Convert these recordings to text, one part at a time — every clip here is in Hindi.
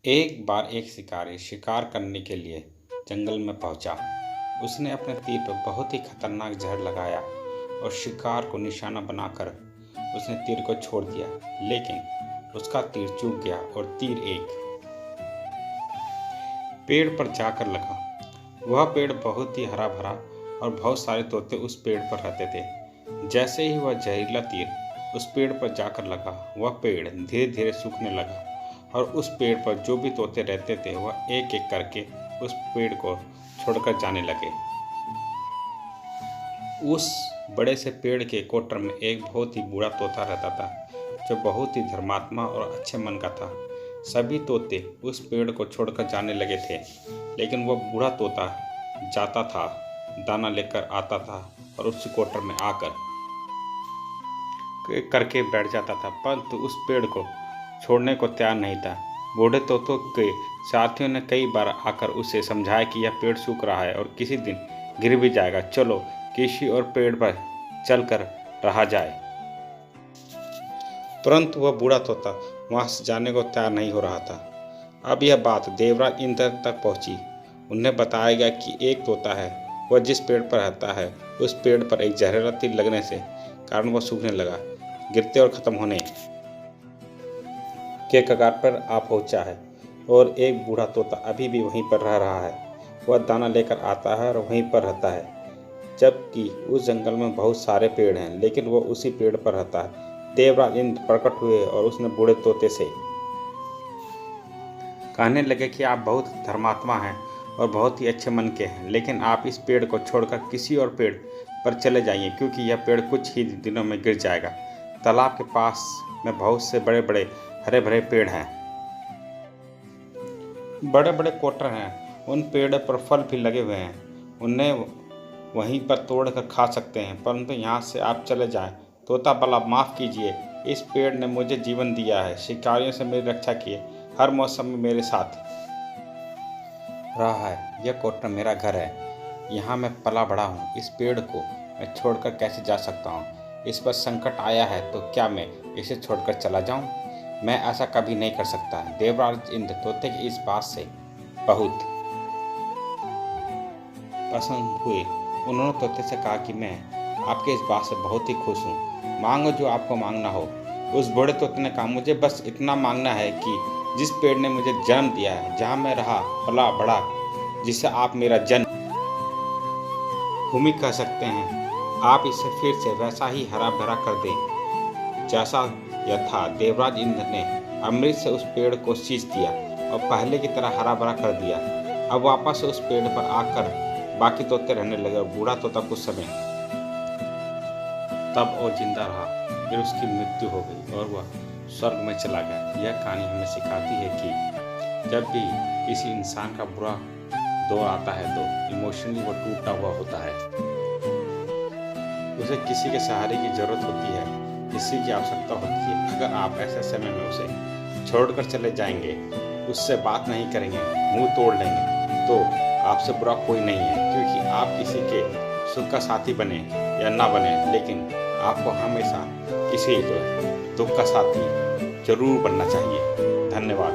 एक बार एक शिकारी शिकार करने के लिए जंगल में पहुंचा। उसने अपने तीर पर बहुत ही खतरनाक जहर लगाया और शिकार को निशाना बनाकर उसने तीर को छोड़ दिया, लेकिन उसका तीर चूक गया और तीर एक पेड़ पर जाकर लगा। वह पेड़ बहुत ही हरा भरा और बहुत सारे तोते उस पेड़ पर रहते थे। जैसे ही वह जहरीला तीर उस पेड़ पर जाकर लगा, वह पेड़ धीरे धीरे सूखने लगा और उस पेड़ पर जो भी तोते रहते थे वह एक एक करके उस पेड़ को छोड़कर जाने लगे। उस बड़े से पेड़ के कोटर में एक बहुत ही बूढ़ा तोता रहता था, जो बहुत ही धर्मात्मा और अच्छे मन का था। सभी तोते उस पेड़ को छोड़कर जाने लगे थे, लेकिन वह बूढ़ा तोता जाता था, दाना लेकर आता था और उस कोटर में आकर करके बैठ जाता था, परंतु उस पेड़ को छोड़ने को तैयार नहीं था। बूढ़े तोतों के साथियों ने कई बार आकर उसे समझाया कि यह पेड़ सूख रहा है और किसी दिन गिर भी जाएगा, चलो किसी और पेड़ पर चलकर रहा जाए। परंतु वह बूढ़ा तोता वहां से जाने को तैयार नहीं हो रहा था। अब यह बात देवराज इंद्र तक पहुंची। उन्हें बताया गया कि एक तोता है, वह जिस पेड़ पर रहता है उस पेड़ पर एक जहरीला तीर लगने से कारण वह सूखने लगा, गिरते और खत्म होने के कगार पर आ पहुंचा है। और एक बूढ़ा तोता अभी भी वहीं पर रह रहा है। वह दाना लेकर आता है और वहीं पर रहता है, जबकि उस जंगल में बहुत सारे पेड़ हैं, लेकिन वह उसी पेड़ पर रहता है। देवराज इंद्र प्रकट हुए और उसने बूढ़े तोते से कहने लगे कि आप बहुत धर्मात्मा हैं और बहुत ही अच्छे मन के हैं, लेकिन आप इस पेड़ को छोड़कर किसी और पेड़ पर चले जाइए, क्योंकि यह पेड़ कुछ ही दिनों में गिर जाएगा। तालाब के पास में बहुत से बड़े बड़े हरे भरे पेड़ हैं, बड़े बड़े कोटर हैं, उन पेड़ों पर फल भी लगे हुए हैं, उन्हें वहीं पर तोड़ कर खा सकते हैं, परंतु यहाँ से आप चले जाएं। तोता बोला, माफ़ कीजिए, इस पेड़ ने मुझे जीवन दिया है, शिकारियों से मेरी रक्षा की है, हर मौसम में मेरे साथ रहा है। यह कोटर मेरा घर है, यहाँ मैं पला बड़ा हूँ। इस पेड़ को मैं छोड़कर कैसे जा सकता हूँ? इस पर संकट आया है तो क्या मैं इसे छोड़कर चला जाऊँ? मैं ऐसा कभी नहीं कर सकता। देवराज इंद्र तोते की इस बात से बहुत पसंद हुए। उन्होंने तोते से कहा कि मैं आपके इस बात से बहुत ही खुश हूँ, मांगो जो आपको मांगना हो। उस बड़े तोते ने कहा, मुझे बस इतना मांगना है कि जिस पेड़ ने मुझे जन्म दिया है, जहाँ मैं रहा पला बड़ा, जिसे आप मेरा जन्म भूमि कह सकते हैं, आप इसे फिर से वैसा ही हरा भरा कर दें जैसा यह था। देवराज इंद्र ने अमृत से उस पेड़ को सींच दिया और पहले की तरह हरा भरा कर दिया। अब वापस उस पेड़ पर आकर बाकी तोते रहने लगे और बूढ़ा तोता कुछ समय तब और जिंदा रहा, फिर उसकी मृत्यु हो गई और वह स्वर्ग में चला गया। यह कहानी हमें सिखाती है कि जब भी किसी इंसान का बुरा दौर आता है तो इमोशनली वो टूटा हुआ होता है, उसे किसी के सहारे की जरूरत होती है, किसी की आवश्यकता होती है। अगर आप ऐसे समय में उसे छोड़कर चले जाएंगे, उससे बात नहीं करेंगे, मुंह तोड़ लेंगे, तो आपसे बुरा कोई नहीं है, क्योंकि आप किसी के सुख का साथी बने या ना बने, लेकिन आपको हमेशा किसी दुख का साथी जरूर बनना चाहिए। धन्यवाद।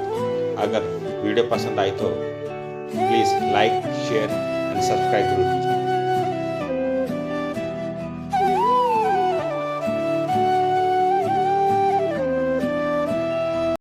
अगर वीडियो पसंद आई तो please like, share and subscribe जरूर कीजिए।